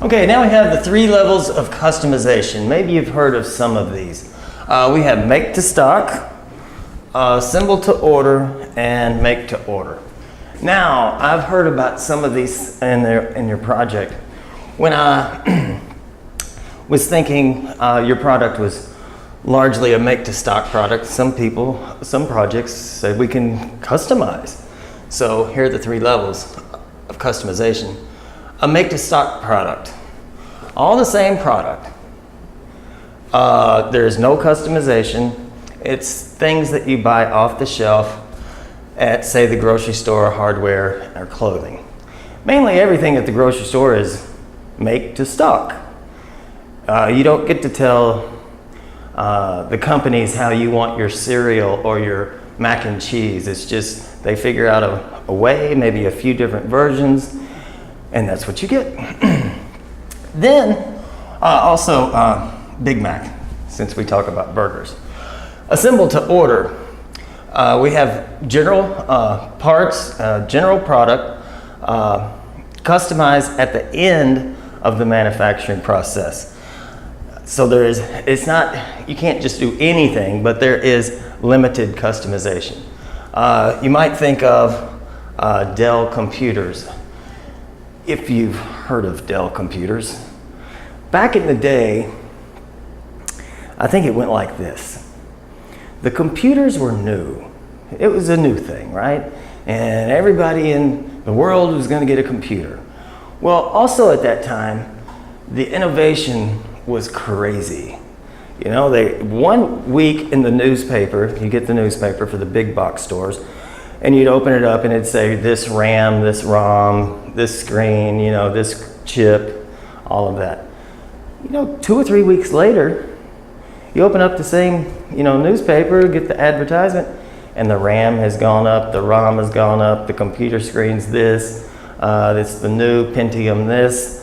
Okay, now we have the 3 levels of customization. Maybe you've heard of some of these. We have make to stock, assemble to order, and make to order. Now, I've heard about some of these in your project. When I was thinking your product was largely a make to stock product, some projects said we can customize. So here are the 3 levels of customization. A make to stock product, all the same product. There's no customization. It's things that you buy off the shelf at, say, the grocery store, hardware, or clothing. Mainly everything at the grocery store is make to stock. You don't get to tell the companies how you want your cereal or your mac and cheese. It's just they figure out a way, maybe a few different versions, and that's what you get. Then, also Big Mac, since we talk about burgers. Assemble to order. We have general parts, general product, customized at the end of the manufacturing process. So it's not, you can't just do anything, but there is limited customization. You might think of Dell computers. If you've heard of Dell computers, back in the day, I think it went like this. The computers were new. It was a new thing, right? And everybody in the world was going to get a computer. Well, also at that time, the innovation was crazy. You know, 1 week in the newspaper, you get the newspaper for the big box stores, and you'd open it up and it'd say this RAM, this ROM, this screen, you know, this chip, all of that. You know, 2 or 3 weeks later, you open up the same, you know, newspaper, get the advertisement, and the RAM has gone up, the ROM has gone up, the computer screen's this, it's the new Pentium this.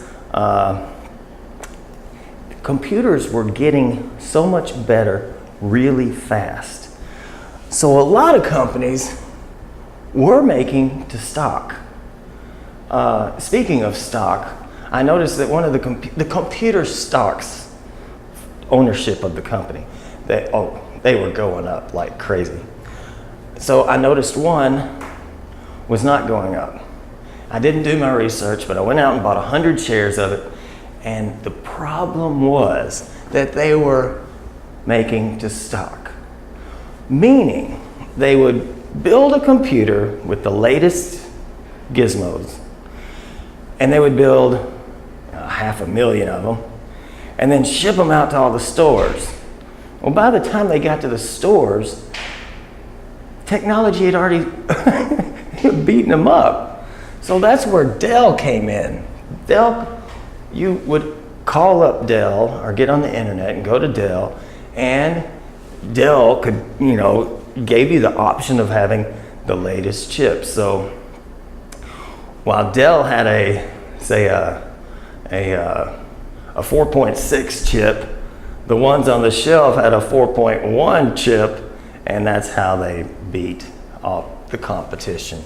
Computers were getting so much better really fast. So a lot of companies were making to stock. Speaking of stock, I noticed that one of the computer stocks, ownership of the company, they were going up like crazy. So I noticed one was not going up. I didn't do my research, but I went out and bought 100 shares of it. And the problem was that they were making to stock. Meaning they would build a computer with the latest gizmos, and they would build 500,000 of them, and then ship them out to all the stores. Well, by the time they got to the stores, technology had already beaten them up. So that's where Dell came in. You would call up Dell or get on the internet and go to Dell, and Dell could, you know, gave you the option of having the latest chips. So while Dell had a 4.6 chip, the ones on the shelf had a 4.1 chip, and that's how they beat off the competition.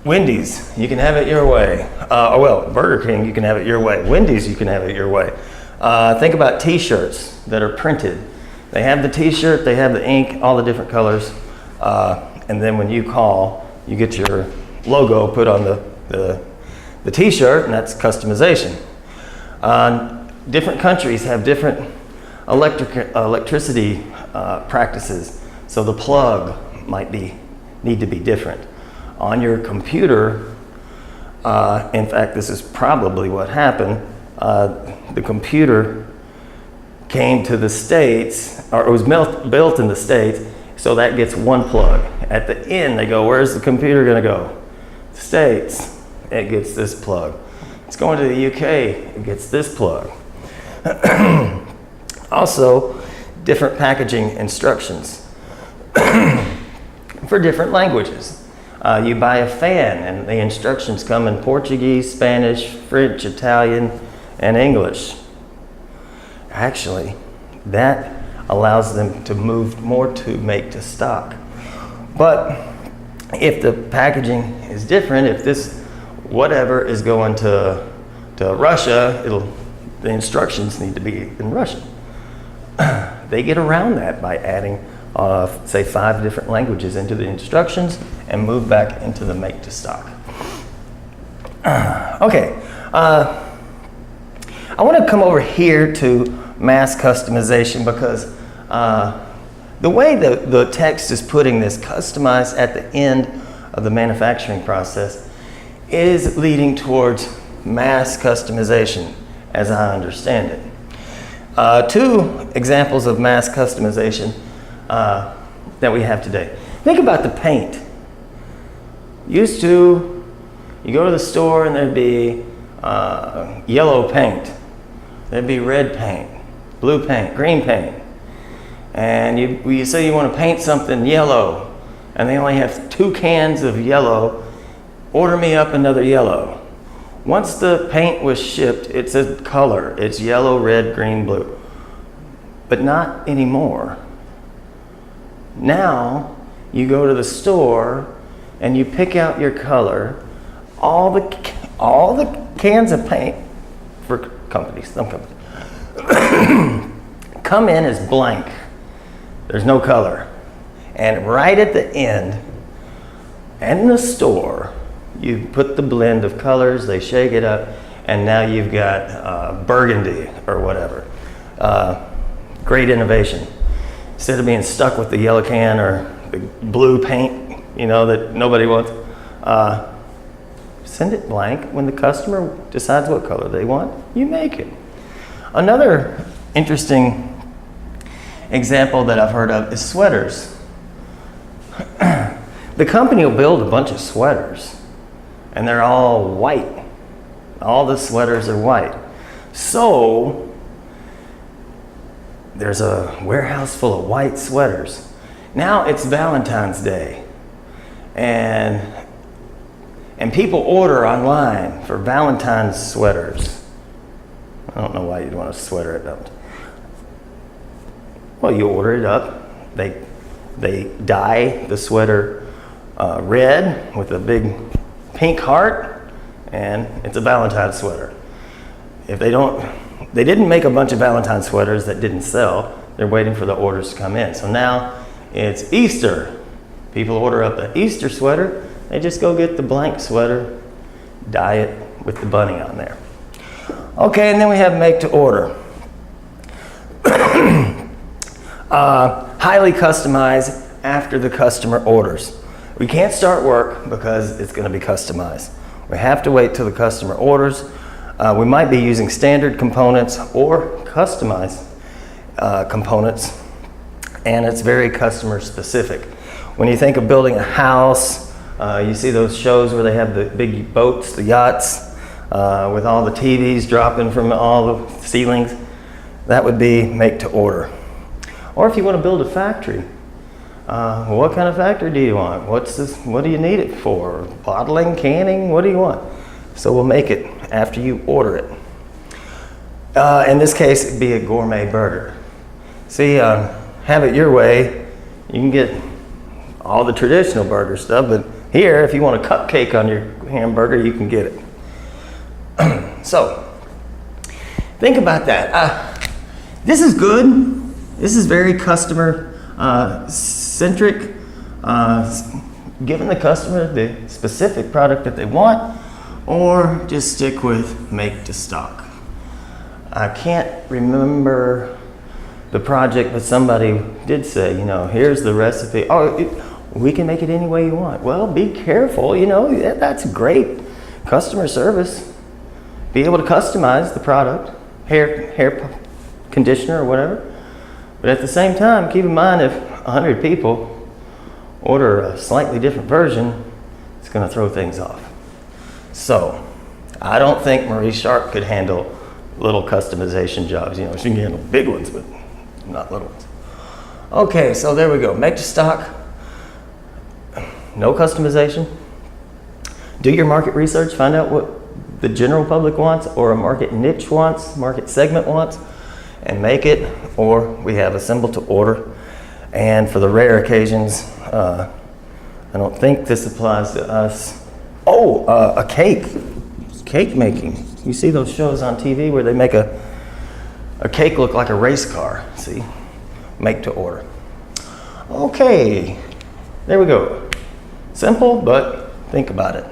Wendy's, you can have it your way. Burger King, you can have it your way. Wendy's, you can have it your way. Think about t-shirts that are printed. They have the t-shirt, they have the ink, all the different colors, and then when you call, you get your logo put on the t-shirt, and that's customization. Different countries have different electricity practices, so the plug might need to be different. On your computer, in fact, this is probably what happened. The computer came to the States, or it was built in the States, so that gets one plug. At the end, they go, where's the computer gonna go? The States, it gets this plug. It's going to the UK, it gets this plug. Also, different packaging instructions for different languages. You buy a fan and the instructions come in Portuguese, Spanish, French, Italian, and English. Actually, that allows them to move more to make to stock. But if the packaging is different, if this whatever is going to to Russia, the instructions need to be in Russian. They get around that by adding, say, 5 different languages into the instructions and move back into the make to stock. Okay, I want to come over here to mass customization because the way the text is putting this, customized at the end of the manufacturing process, is leading towards mass customization, as I understand it. 2 examples of mass customization that we have today. Think about the paint. Used to, you go to the store and there'd be yellow paint, there'd be red paint, blue paint, green paint. And you say you want to paint something yellow, and they only have 2 cans of yellow, order me up another yellow. Once the paint was shipped, it's a color. It's yellow, red, green, blue. But not anymore. Now, you go to the store and you pick out your color. All the cans of paint for companies, some companies, come in as blank. There's no color. And right at the end, in the store, you put the blend of colors, they shake it up, and now you've got burgundy or whatever. Great innovation. Instead of being stuck with the yellow can or the blue paint, that nobody wants, send it blank. When the customer decides what color they want, you make it. Another interesting example that I've heard of is sweaters. The company will build a bunch of sweaters, and they're all white. All the sweaters are white. So there's a warehouse full of white sweaters. Now it's Valentine's Day, and people order online for Valentine's sweaters. I don't know why you'd want a sweater at Valentine's. Well, you order it up. They dye the sweater red with a big pink heart, and it's a Valentine's sweater. If they didn't make a bunch of Valentine's sweaters that didn't sell. They're waiting for the orders to come in. So now it's Easter. People order up the Easter sweater. They just go get the blank sweater, dye it with the bunny on there. Okay, and then we have make to order. Highly customized after the customer orders. We can't start work because it's going to be customized. We have to wait till the customer orders. We might be using standard components or customized components, and it's very customer specific. When you think of building a house, you see those shows where they have the big boats, the yachts, with all the TVs dropping from all the ceilings. That would be make to order. Or if you want to build a factory, what kind of factory do you want? What do you need it for? Bottling, canning, what do you want? So we'll make it after you order it. In this case, it'd be a gourmet burger. See, have it your way. You can get all the traditional burger stuff, but here, if you want a cupcake on your hamburger, you can get it. So, think about that. This is good. This is very customer centric, giving the customer the specific product that they want, or just stick with make to stock. I can't remember the project, but somebody did say, here's the recipe. We can make it any way you want. Well, be careful, that's great customer service. Be able to customize the product, hair conditioner or whatever. But at the same time, keep in mind if 100 people order a slightly different version, it's going to throw things off. So, I don't think Marie Sharp could handle little customization jobs. She can handle big ones, but not little ones. Okay, so there we go. Make to stock, no customization. Do your market research, find out what the general public wants or a market niche wants, market segment wants, and make it, or we have assemble to order. And for the rare occasions, I don't think this applies to us. A cake making. You see those shows on TV where they make a cake look like a race car. See? Make to order. Okay, there we go. Simple, but think about it.